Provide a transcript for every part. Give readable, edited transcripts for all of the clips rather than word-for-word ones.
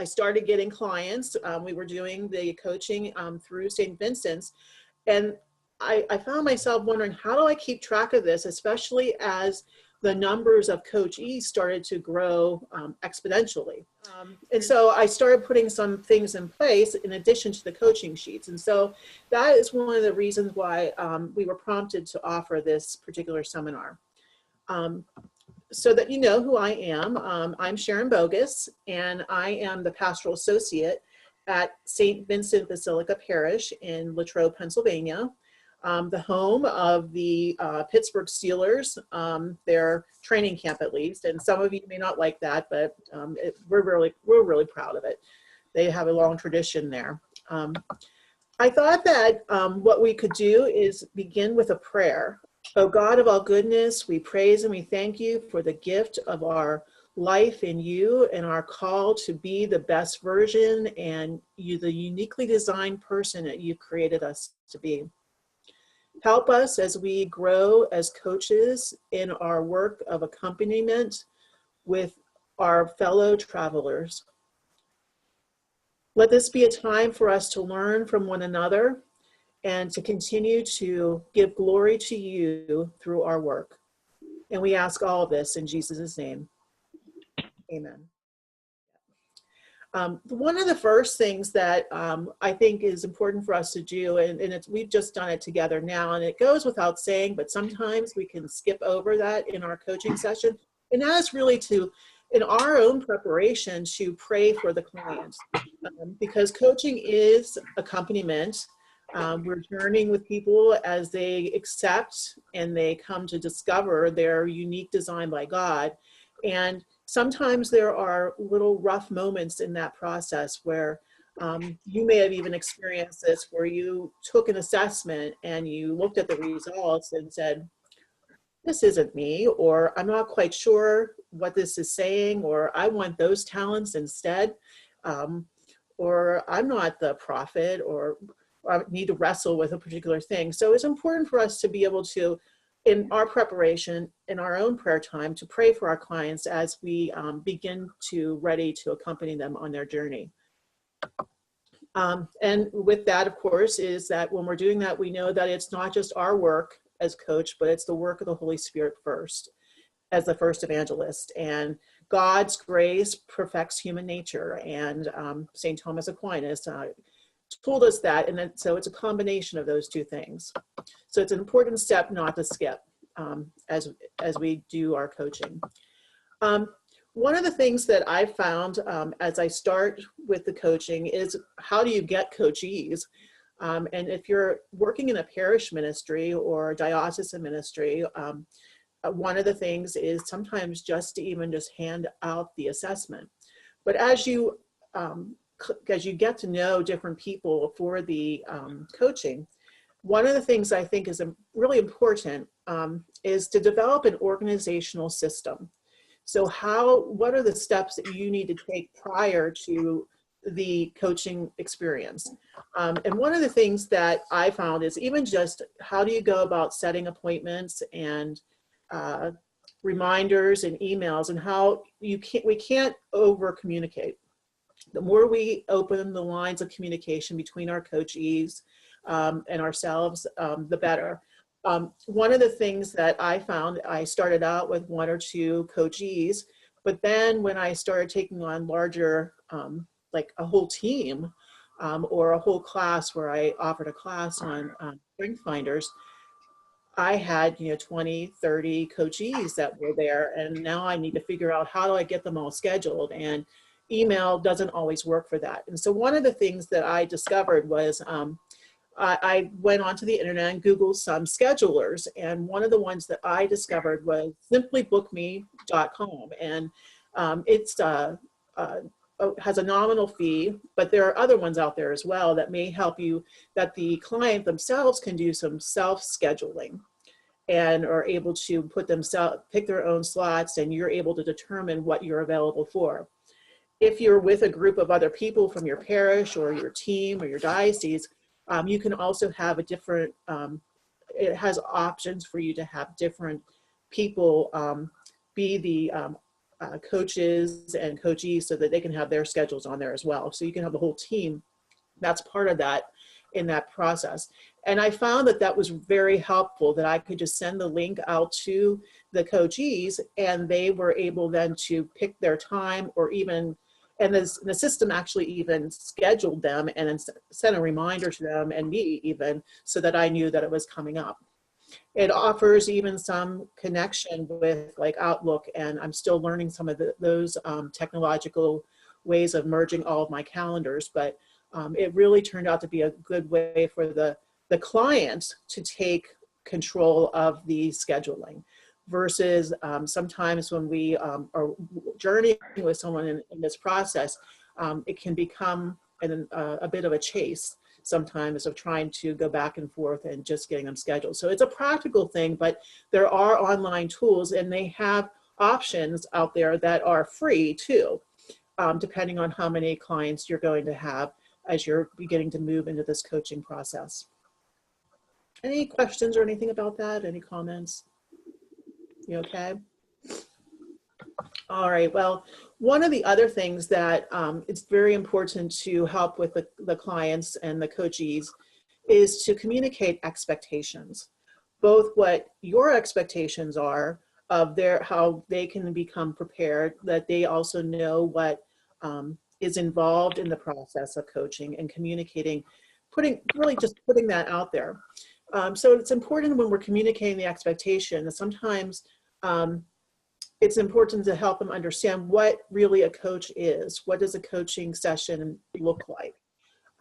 I started getting clients. We were doing the coaching through St. Vincent's, and I found myself wondering, how do I keep track of this, especially as the numbers of coachees started to grow exponentially. And so I started putting some things in place in addition to the coaching sheets. And so that is one of the reasons why we were prompted to offer this particular seminar. So that you know who I am, I'm Sharon Bogusz, and I am the Pastoral Associate at St. Vincent Basilica Parish in Latrobe, Pennsylvania, the home of the Pittsburgh Steelers, their training camp at least. And some of you may not like that, but we're really proud of it. They have a long tradition there. I thought that what we could do is begin with a prayer. O God of all goodness, we praise and we thank you for the gift of our life in you and our call to be the best version and you, the uniquely designed person that you've created us to be. Help us as we grow as coaches in our work of accompaniment with our fellow travelers. Let this be a time for us to learn from one another and to continue to give glory to you through our work. And we ask all of this in Jesus' name. Amen. One of the first things that I think is important for us to do, and we've just done it together now, and it goes without saying, but sometimes we can skip over that in our coaching session, and that is really to, in our own preparation, to pray for the client. Because coaching is accompaniment. We're journeying with people as they accept and they come to discover their unique design by God. And sometimes there are little rough moments in that process where you may have even experienced this, where you took an assessment and you looked at the results and said, this isn't me, or I'm not quite sure what this is saying, or I want those talents instead, or I'm not the prophet, or I need to wrestle with a particular thing. So it's important for us to be able to, in our preparation, in our own prayer time, to pray for our clients as we begin to ready to accompany them on their journey. And with that, of course, is that when we're doing that, we know that it's not just our work as coach, but it's the work of the Holy Spirit first, as the first evangelist. And God's grace perfects human nature. And St. Thomas Aquinas told us that, and then, so it's a combination of those two things. So it's an important step not to skip as we do our coaching. One of the things that I've found as I start with the coaching is, how do you get coachees? And if you're working in a parish ministry or diocesan ministry, one of the things is sometimes just to even just hand out the assessment. But as you get to know different people for the coaching, one of the things I think is really important is to develop an organizational system. So what are the steps that you need to take prior to the coaching experience? And one of the things that I found is even just, how do you go about setting appointments and reminders and emails, and how we can't over communicate. The more we open the lines of communication between our coachees and ourselves, the better. One of the things that I found, I started out with 1 or 2 coachees, but then when I started taking on larger, like a whole team or a whole class, where I offered a class on strength finders, I had 20, 30 coachees that were there, and now I need to figure out, how do I get them all scheduled? And email doesn't always work for that. And so one of the things that I discovered was I went onto the internet and Googled some schedulers, and one of the ones that I discovered was simplybookme.com, and it's has a nominal fee, but there are other ones out there as well that may help you, that the client themselves can do some self-scheduling and are able to pick their own slots, and you're able to determine what you're available for. If you're with a group of other people from your parish or your team or your diocese, you can also have a different, it has options for you to have different people be the coaches and coachees so that they can have their schedules on there as well. So you can have the whole team that's part of that in that process. And I found that that was very helpful, that I could just send the link out to the coachees and they were able then to pick their time, or even, and the system actually even scheduled them and then sent a reminder to them and me even, so that I knew that it was coming up. It offers even some connection with like Outlook, and I'm still learning some of those technological ways of merging all of my calendars, but it really turned out to be a good way for the client to take control of the scheduling, versus sometimes when we are journeying with someone in this process, it can become a bit of a chase sometimes of trying to go back and forth and just getting them scheduled. So it's a practical thing, but there are online tools and they have options out there that are free too, depending on how many clients you're going to have as you're beginning to move into this coaching process. Any questions or anything about that? Any comments? You okay? All right, well, one of the other things that it's very important to help with the clients and the coachees is to communicate expectations, both what your expectations are of how they can become prepared, that they also know what is involved in the process of coaching and communicating, really just putting that out there. So it's important when we're communicating the expectation that sometimes it's important to help them understand what really a coach is. What does a coaching session look like?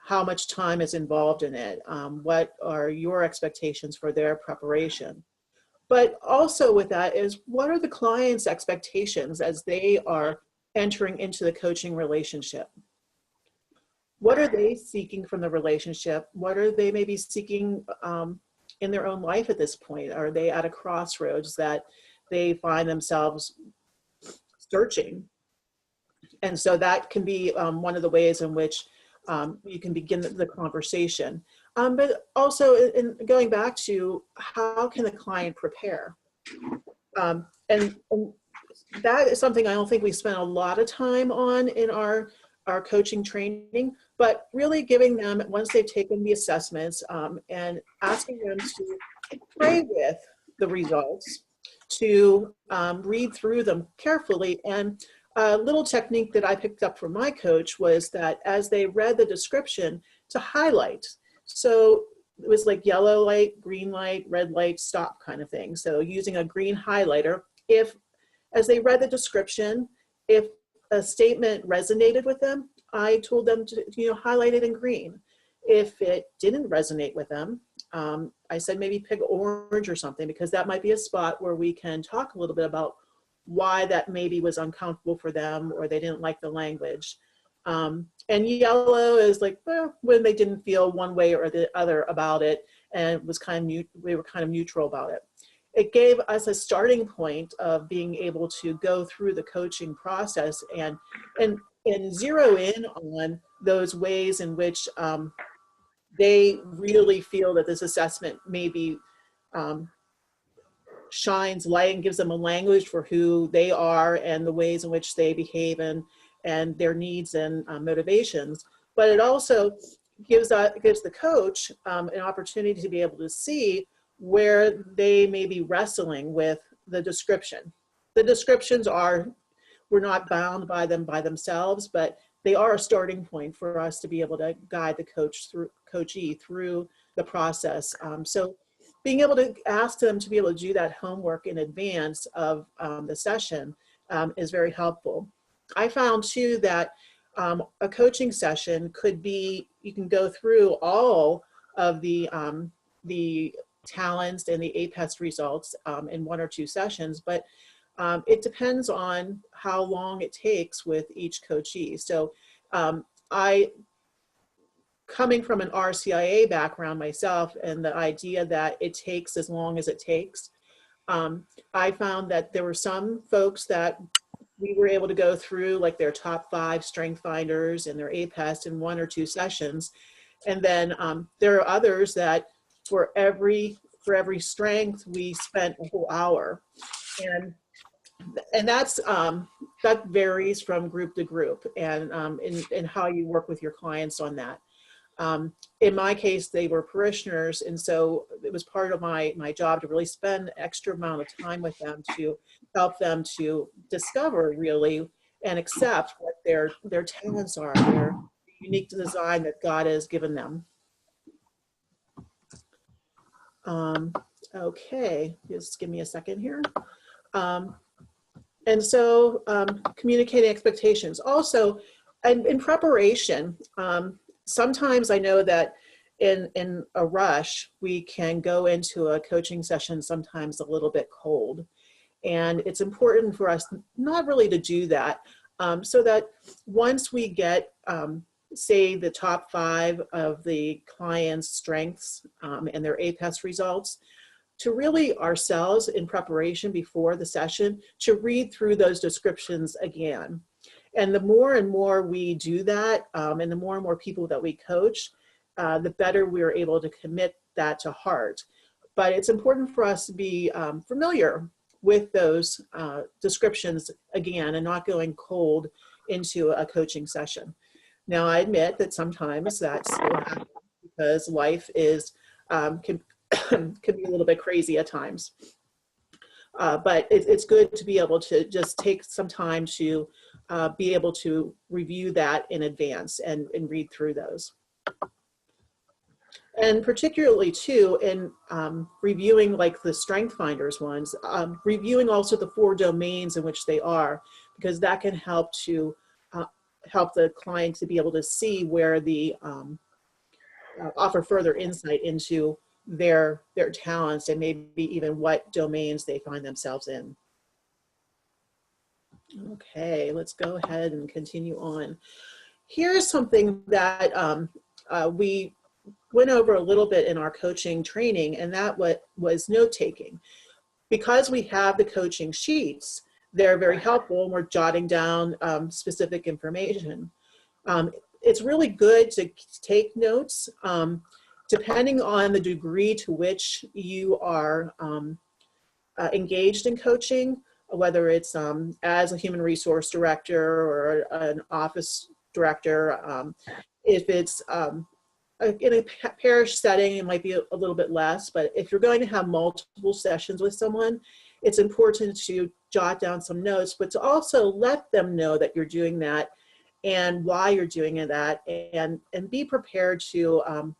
How much time is involved in it? What are your expectations for their preparation? But also with that is, what are the client's expectations as they are entering into the coaching relationship? What are they seeking from the relationship? What are they maybe seeking in their own life at this point? Are they at a crossroads that they find themselves searching? And so that can be one of the ways in which you can begin the conversation. But also in going back to, how can the client prepare? And that is something I don't think we spent a lot of time on in our coaching training, but really giving them, once they've taken the assessments, and asking them to pray with the results, to read through them carefully. And a little technique that I picked up from my coach was that as they read the description, to highlight. So it was like yellow light, green light, red light, stop kind of thing. So using a green highlighter, as they read the description, if a statement resonated with them, I told them to highlight it in green. If it didn't resonate with them, I said maybe pick orange or something, because that might be a spot where we can talk a little bit about why that maybe was uncomfortable for them, or they didn't like the language. And yellow is like, well, when they didn't feel one way or the other about it, and it was we were kind of neutral about it. It gave us a starting point of being able to go through the coaching process and zero in on those ways in which they really feel that this assessment maybe shines light and gives them a language for who they are and the ways in which they behave and their needs and motivations. But it also gives the coach an opportunity to be able to see where they may be wrestling with the description. The descriptions we're not bound by them by themselves, but they are a starting point for us to be able to guide the coachee through the process. So being able to ask them to be able to do that homework in advance of the session is very helpful. I found too that a coaching session could be, you can go through all of the talents and the APEST results in 1 or 2 sessions, but it depends on how long it takes with each coachee. So coming from an RCIA background myself, and the idea that it takes as long as it takes, I found that there were some folks that we were able to go through like their top 5 strength finders and their APEST in 1 or 2 sessions. And then there are others that for every strength, we spent a whole hour. And And that varies from group to group, and in how you work with your clients on that. In my case, they were parishioners, and so it was part of my job to really spend extra amount of time with them to help them to discover really and accept what their talents are, their unique design that God has given them. Okay, just give me a second here. And so communicating expectations. Also, and in preparation, sometimes I know that in a rush, we can go into a coaching session sometimes a little bit cold. And it's important for us not really to do that, so that once we get, say, the top 5 of the client's strengths and their APES results, to really ourselves in preparation before the session, to read through those descriptions again. And the more and more we do that, and the more and more people that we coach, the better we're able to commit that to heart. But it's important for us to be familiar with those descriptions again, and not going cold into a coaching session. Now, I admit that sometimes that still happens because life is can be a little bit crazy at times. But it's good to be able to just take some time to be able to review that in advance and read through those. And particularly too, in reviewing like the Strength Finders ones, reviewing also the 4 domains in which they are, because that can help to help the client to be able to see where the offer further insight into their talents and maybe even what domains they find themselves in. Okay, let's go ahead and continue on. Here's something that we went over a little bit in our coaching training, and that was note-taking. Because we have the coaching sheets, they're very helpful, and we're jotting down specific information. It's really good to take notes. Depending on the degree to which you are engaged in coaching, whether it's as a human resource director or an office director, if it's in a parish setting, it might be a little bit less, but if you're going to have multiple sessions with someone, it's important to jot down some notes, but to also let them know that you're doing that and why you're doing that, and be prepared to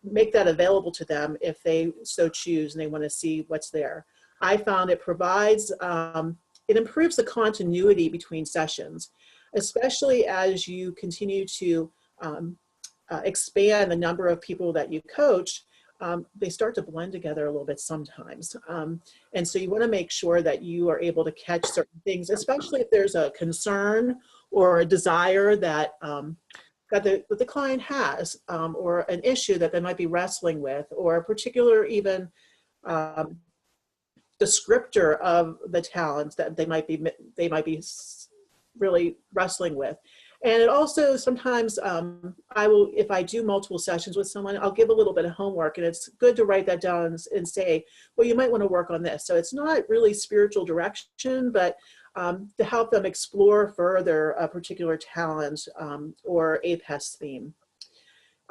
make that available to them if they so choose and they want to see what's there. I found it provides, it improves the continuity between sessions, especially as you continue to expand the number of people that you coach. They start to blend together a little bit sometimes. And so you want to make sure that you are able to catch certain things, especially if there's a concern or a desire that that the client has, or an issue that they might be wrestling with, or a particular even descriptor of the talents that they might be really wrestling with. And it also sometimes if I do multiple sessions with someone, I'll give a little bit of homework, and it's good to write that down and say, well, you might want to work on this. So it's not really spiritual direction, but to help them explore further a particular talent or APES theme.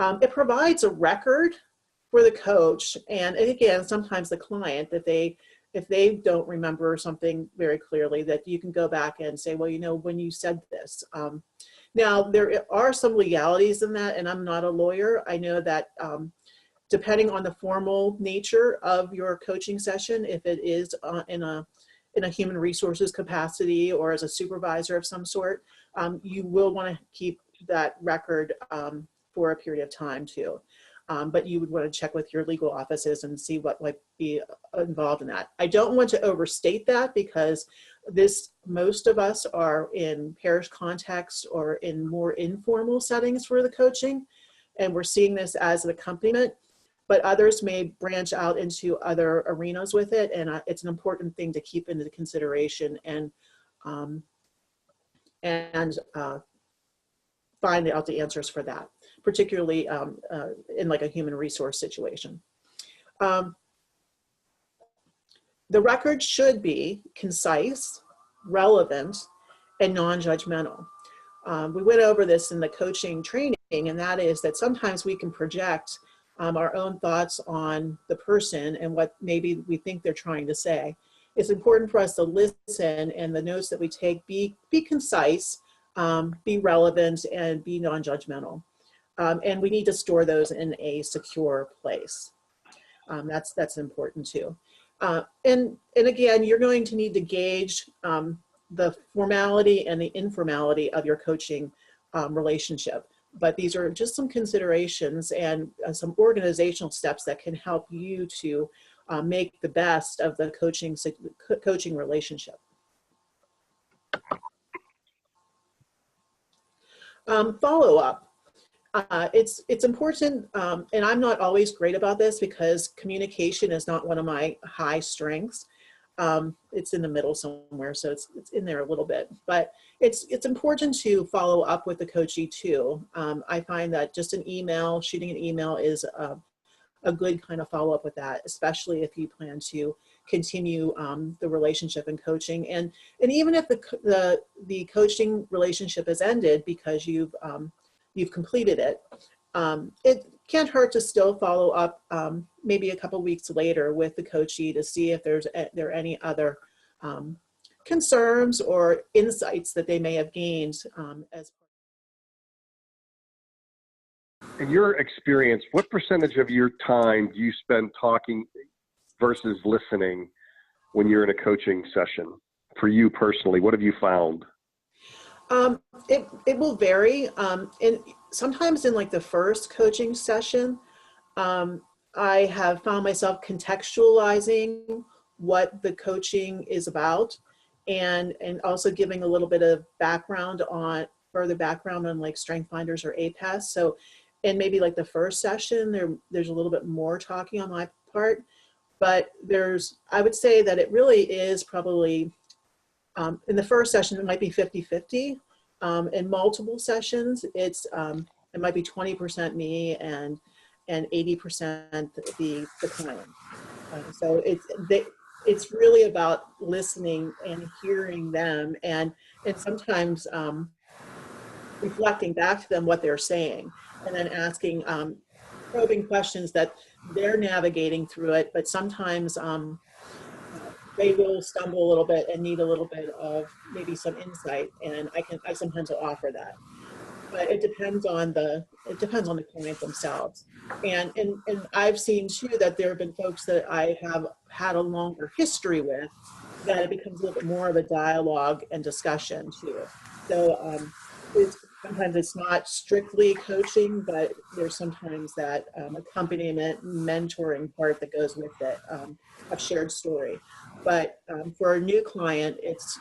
It provides a record for the coach, and again, sometimes the client, if they don't remember something very clearly, that you can go back and say, well, you know, when you said this. Now, there are some legalities in that, and I'm not a lawyer. I know that depending on the formal nature of your coaching session, if it is in a human resources capacity or as a supervisor of some sort, you will want to keep that record for a period of time too. But you would want to check with your legal offices and see what might be involved in that. I don't want to overstate that, because most of us are in parish context or in more informal settings for the coaching, and we're seeing this as an accompaniment, but others may branch out into other arenas with it, and it's an important thing to keep into consideration and find out the answers for that, particularly in like a human resource situation. The record should be concise, relevant, and non-judgmental. We went over this in the coaching training, and that is that sometimes we can project our own thoughts on the person and what maybe we think they're trying to say. It's important for us to listen, and the notes that we take be concise, be relevant, and be non-judgmental. And we need to store those in a secure place. That's important too. And again, you're going to need to gauge the formality and the informality of your coaching relationship. But these are just some considerations and some organizational steps that can help you to make the best of the coaching relationship. Follow-up. It's important, and I'm not always great about this because communication is not one of my high strengths. It's in the middle somewhere, so it's in there a little bit. But it's important to follow up with the coachee too. I find that just an email, shooting an email is a good kind of follow up with that, especially if you plan to continue the relationship and coaching. And even if the coaching relationship has ended because you've completed it, it can't hurt to still follow up maybe a couple weeks later with the coachee to see if there are any other concerns or insights that they may have gained as. In your experience, what percentage of your time do you spend talking versus listening when you're in a coaching session? For you personally, what have you found? It will vary. And sometimes in like the first coaching session, I have found myself contextualizing what the coaching is about, and also giving a little bit of further background on like strength finders or APAS. So in maybe like the first session, there's a little bit more talking on my part, but I would say that it really is probably, in the first session, it might be 50-50. In multiple sessions, it might be 20% me and 80% the client. So it's really about listening and hearing them, and sometimes reflecting back to them what they're saying, and then asking probing questions that they're navigating through it, but sometimes they will stumble a little bit and need a little bit of maybe some insight, and I sometimes will offer that. But it depends on the client themselves. And I've seen too that there have been folks that I have had a longer history with, that it becomes a little bit more of a dialogue and discussion too. So sometimes it's not strictly coaching, but there's sometimes that accompaniment, mentoring part that goes with it, a shared story. But for a new client, it's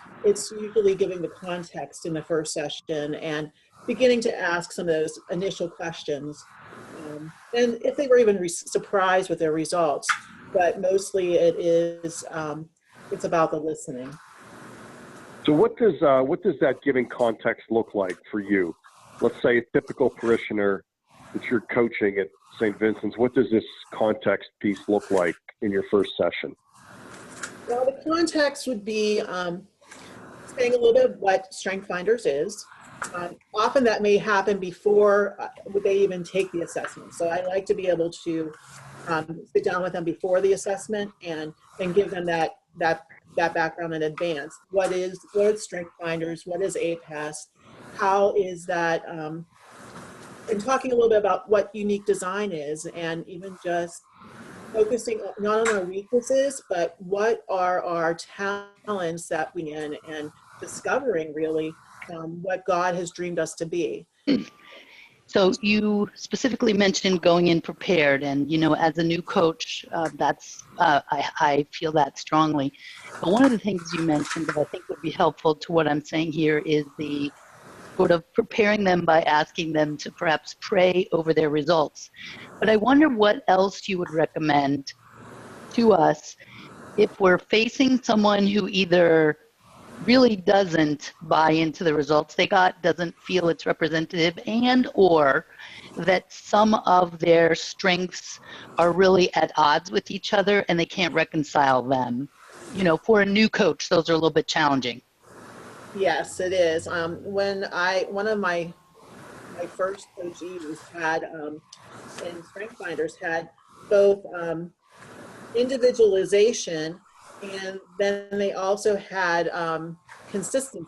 usually giving the context in the first session and beginning to ask some of those initial questions. And if they were even surprised with their results, but mostly it's about the listening. So what does that giving context look like for you? Let's say a typical parishioner that you're coaching at St. Vincent's. What does this context piece look like in your first session? Well, the context would be saying a little bit of what Strength Finders is. Often that may happen before they even take the assessment. So I like to be able to sit down with them before the assessment and give them that background in advance. What is Strength Finders? What is APAS? How is that? And talking a little bit about what unique design is, and even just focusing not on our weaknesses, but what are our talents that we in, and discovering really what God has dreamed us to be. So you specifically mentioned going in prepared, and as a new coach, I feel that strongly. But one of the things you mentioned that I think would be helpful to what I'm saying here is the sort of preparing them by asking them to perhaps pray over their results. But I wonder what else you would recommend to us if we're facing someone who either really doesn't buy into the results they got, doesn't feel it's representative, and or that some of their strengths are really at odds with each other and they can't reconcile them. you know, for a new coach, those are a little bit challenging. Yes, it is. One of my first coachees had, in Strength Finders, had both individualization, and then they also had consistency.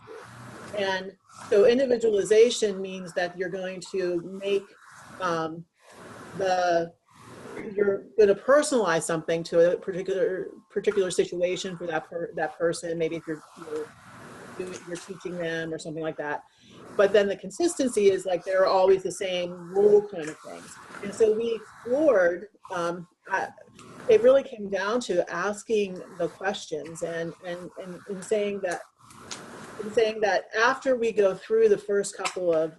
And so individualization means that you're going to make you're going to personalize something to a particular situation for that person. Maybe if you're teaching them or something like that. But then the consistency is like they're always the same rule kind of things. And so we explored. It really came down to asking the questions and saying that after we go through the first couple of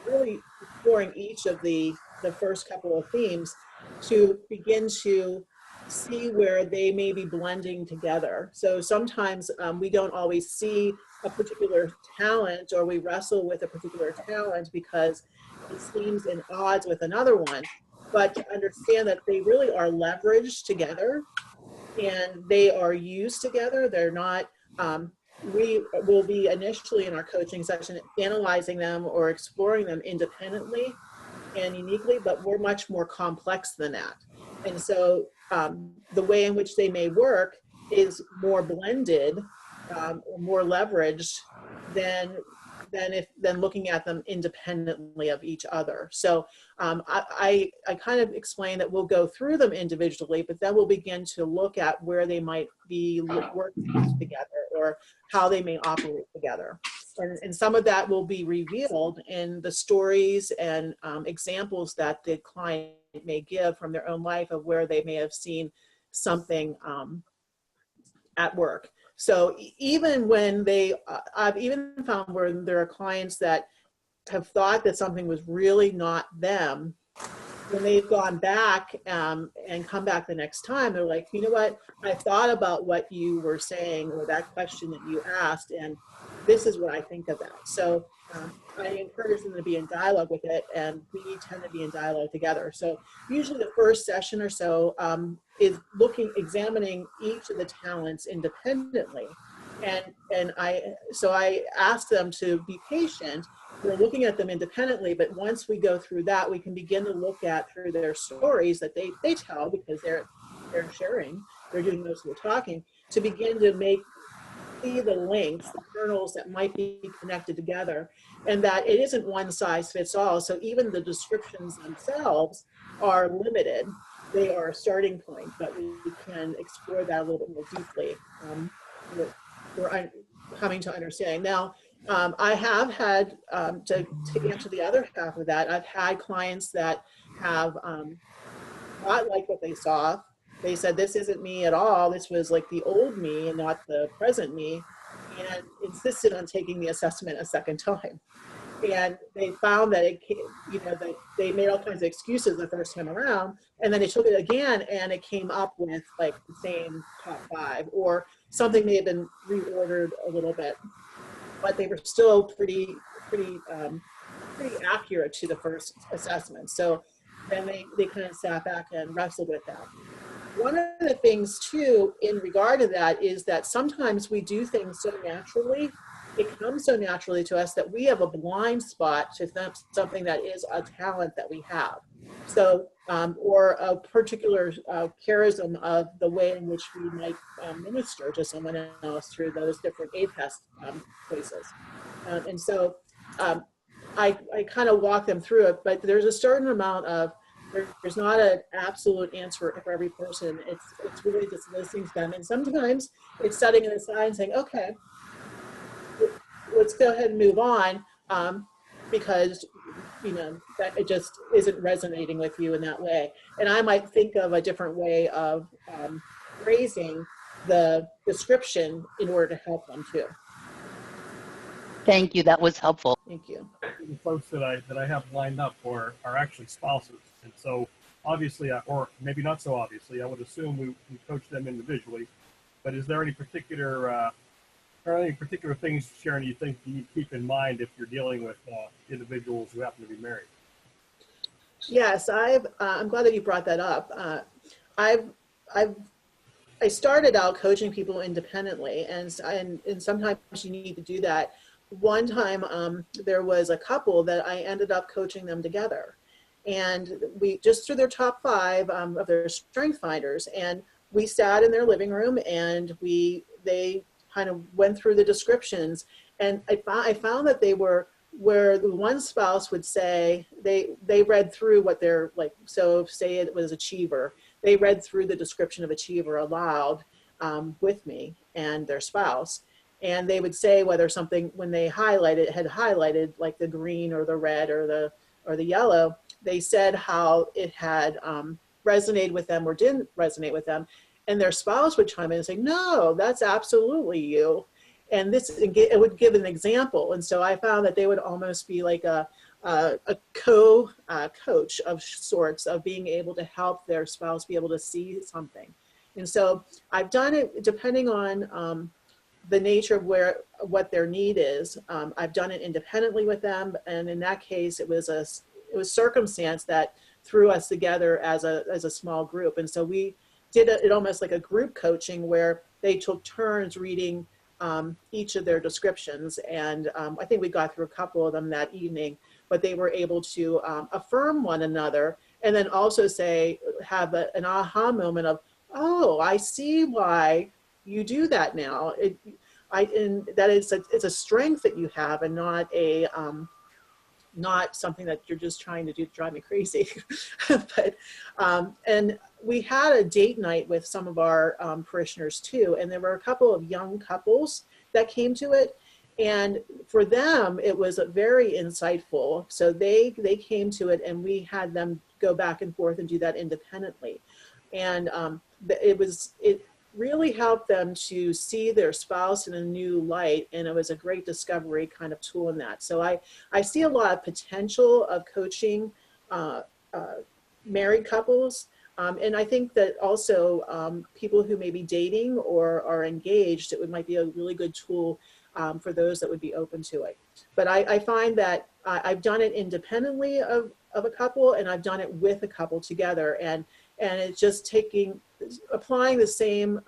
really exploring each of the first couple of themes, to begin to see where they may be blending together. So sometimes we don't always see a particular talent, or we wrestle with a particular talent because it seems in odds with another one. But to understand that they really are leveraged together and they are used together. They're not, we will be initially in our coaching session analyzing them or exploring them independently and uniquely, but we're much more complex than that. And so the way in which they may work is more blended, or more leveraged than looking at them independently of each other. So I kind of explain that we'll go through them individually, but then we'll begin to look at where they might be working together or how they may operate together. And some of that will be revealed in the stories and examples that the client may give from their own life of where they may have seen something at work. So even when I've even found where there are clients that have thought that something was really not them, when they've gone back and come back the next time, they're like, you know what, I thought about what you were saying or that question that you asked, and this is what I think of that. So I encourage them to be in dialogue with it, and we tend to be in dialogue together. So usually the first session or so is examining each of the talents independently. And I ask them to be patient. We're looking at them independently, but once we go through that, we can begin to look at through their stories that they tell, because they're sharing, they're doing most of the talking, to begin to see the links, the kernels that might be connected together, and that it isn't one size fits all. So even the descriptions themselves are limited. They are a starting point, but we can explore that a little bit more deeply. We're coming to understanding. Now, I have had, to answer the other half of that, I've had clients that have not liked what they saw. They said, this isn't me at all. This was like the old me and not the present me, and insisted on taking the assessment a second time. And they found that that they made all kinds of excuses the first time around, and then they took it again and it came up with like the same top 5, or something may have been reordered a little bit, but they were still pretty accurate to the first assessment. So then they kind of sat back and wrestled with that. One of the things too in regard to that is that sometimes we do things so naturally, it comes so naturally to us that we have a blind spot to something that is a talent that we have. So, or a particular charism of the way in which we might minister to someone else through those different APES places. And so I kind of walk them through it, but there's a certain amount of, there's not an absolute answer for every person. It's really just listening to them. And sometimes it's setting it aside and saying, okay, let's go ahead and move on, because that it just isn't resonating with you in that way. And I might think of a different way of phrasing the description in order to help them too. Thank you. That was helpful. Thank you. The folks that I have lined up are actually spouses, and so obviously, or maybe not so obviously, I would assume we coach them individually. But is there any particular things, Sharon, you think you need to keep in mind if you're dealing with individuals who happen to be married? Yes, I'm glad that you brought that up. I've I started out coaching people independently, and sometimes you need to do that. One time there was a couple that I ended up coaching them together, and we just through their top 5 of their strength finders, and we sat in their living room and they kind of went through the descriptions, and I found that they were, where the one spouse would say they read through what they're like. So say it was achiever, they read through the description of achiever aloud with me and their spouse, and they would say whether something, when they had highlighted like the green or the red or the yellow, they said how it had resonated with them or didn't resonate with them, and their spouse would chime in and say, no, that's absolutely you. And it would give an example. And so I found that they would almost be like a coach of sorts, of being able to help their spouse be able to see something. And so I've done it depending on the nature of what their need is. I've done it independently with them. And in that case, it was circumstance that threw us together as a small group. And so we did it almost like a group coaching where they took turns reading each of their descriptions. And I think we got through a couple of them that evening, but they were able to affirm one another, and then also have an aha moment of, oh, I see why you do that now. And that it's a strength that you have, and not something that you're just trying to do to drive me crazy. But and we had a date night with some of our parishioners too, and there were a couple of young couples that came to it, and for them it was very insightful. So they came to it, and we had them go back and forth and do that independently, and it really helped them to see their spouse in a new light, and it was a great discovery kind of tool in that. So I see a lot of potential of coaching married couples, and I think that also people who may be dating or are engaged, it might be a really good tool for those that would be open to it. But I find that I've done it independently of a couple, and I've done it with a couple together, and it's just applying the same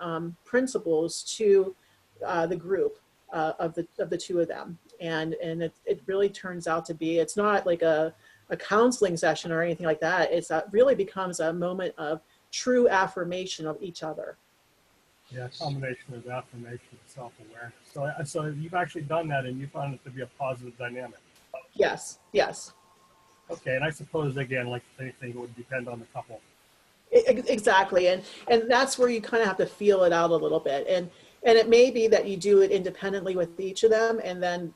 principles to the group of the two of them, and it really turns out to be, it's not like a counseling session or anything like that. It's really becomes a moment of true affirmation of each other. Yeah, a combination of affirmation and self-awareness. So you've actually done that, and you found it to be a positive dynamic. Yes. Okay, and I suppose, again, like anything, it would depend on the couple. Exactly, and that's where you kind of have to feel it out a little bit, and it may be that you do it independently with each of them, and then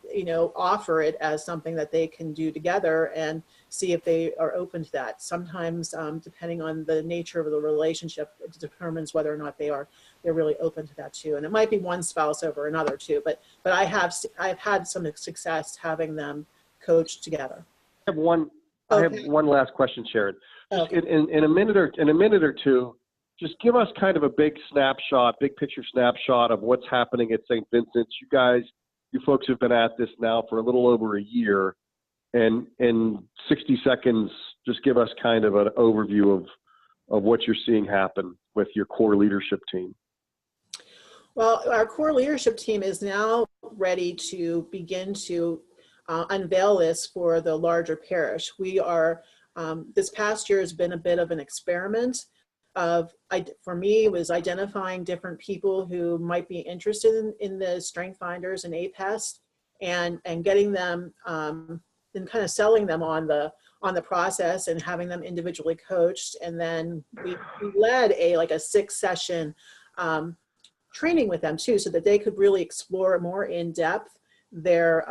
offer it as something that they can do together and see if they are open to that. Sometimes, depending on the nature of the relationship, it determines whether or not they're really open to that too. And it might be one spouse over another too, but I've had some success having them coach together. I have one last question, Sharon. Just Okay. in a minute or two, just give us kind of a big picture snapshot of what's happening at St. Vincent's. You folks have been at this now for a little over a year, and in 60 seconds, just give us kind of an overview of what you're seeing happen with your core leadership team. Well, our core leadership team is now ready to begin to unveil this for the larger parish. We are, this past year has been a bit of an experiment for me, it was identifying different people who might be interested in the strength finders and APEST, and getting them and kind of selling them on the process and having them individually coached. And then we led a 6-session training with them too, so that they could really explore more in depth their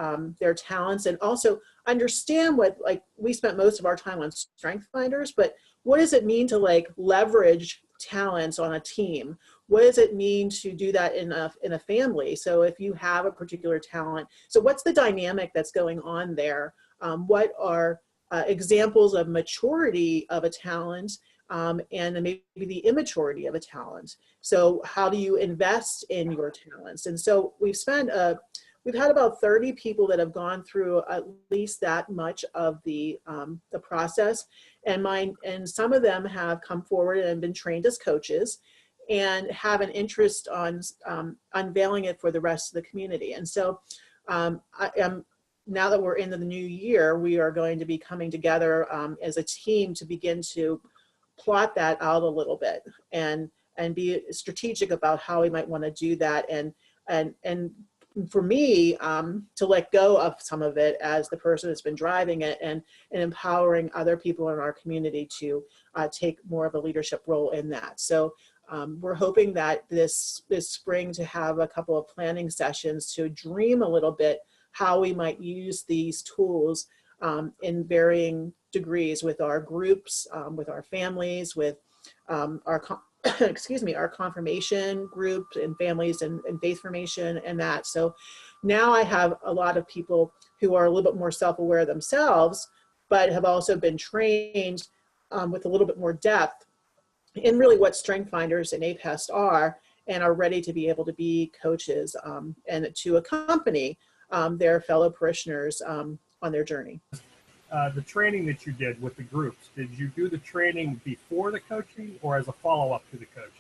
talents, and also understand what, we spent most of our time on strength finders, but what does it mean to leverage talents on a team? What does it mean to do that in a family? So if you have a particular talent, so what's the dynamic that's going on there? What are examples of maturity of a talent, and maybe the immaturity of a talent? So how do you invest in your talents? And so we've had about 30 people that have gone through at least that much of the process, and some of them have come forward and been trained as coaches, and have an interest on unveiling it for the rest of the community. And so now that we're into the new year, we are going to be coming together as a team to begin to plot that out a little bit and be strategic about how we might want to do that. And for me, to let go of some of it as the person that's been driving it, and empowering other people in our community to take more of a leadership role in that. So we're hoping that this spring to have a couple of planning sessions to dream a little bit how we might use these tools in varying degrees with our groups, with our families, with our our confirmation group and families and faith formation and that. So now I have a lot of people who are a little bit more self-aware themselves, but have also been trained with a little bit more depth in really what strength finders and APEST are, and are ready to be able to be coaches and to accompany their fellow parishioners on their journey. The training that you did with the groups, did you do the training before the coaching or as a follow-up to the coaching?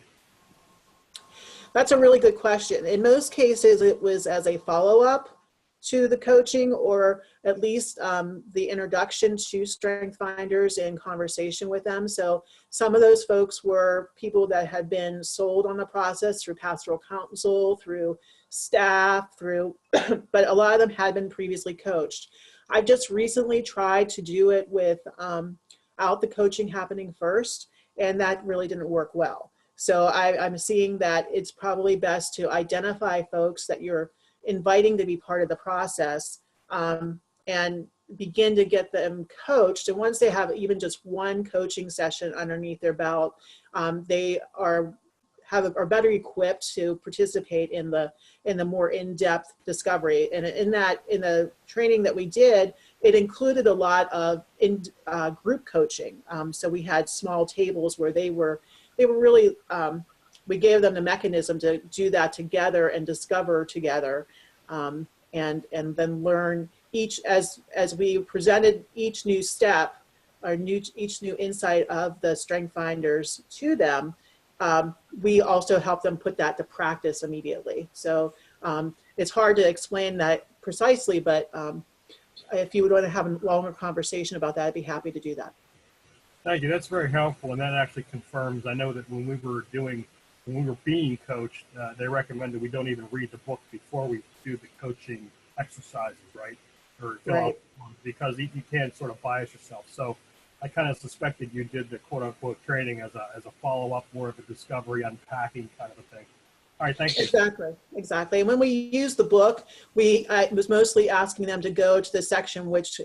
That's a really good question. In most cases, it was as a follow-up to the coaching, or at least the introduction to strength finders and conversation with them. So some of those folks were people that had been sold on the process through pastoral counsel, through staff, but a lot of them had been previously coached. I've just recently tried to do it without the coaching happening first, and that really didn't work well. So I'm seeing that it's probably best to identify folks that you're inviting to be part of the process and begin to get them coached. And once they have even just one coaching session underneath their belt, they are better equipped to participate in the more in-depth discovery. And in the training that we did, it included a lot of group coaching. So we had small tables where they were really, we gave them the mechanism to do that together and discover together, and then learn each as we presented each new step or each new insight of the strength finders to them. We also help them put that to practice immediately. So it's hard to explain that precisely, but if you would want to have a longer conversation about that, I'd be happy to do that. Thank you. That's very helpful, and that actually confirms. I know that when we were being coached, they recommended we don't even read the book before we do the coaching exercises, right? Or right. Because you can't sort of bias yourself. So I kind of suspected you did the quote unquote training as a follow up, more of a discovery, unpacking kind of a thing. All right, thank you. Exactly. And when we used the book, I was mostly asking them to go to the section which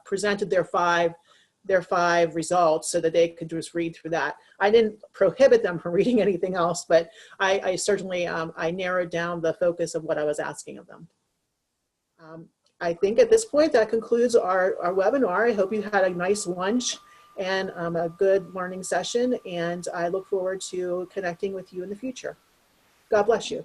presented their five results, so that they could just read through that. I didn't prohibit them from reading anything else, but I certainly I narrowed down the focus of what I was asking of them. I think at this point that concludes our webinar. I hope you had a nice lunch and a good learning session, and I look forward to connecting with you in the future. God bless you.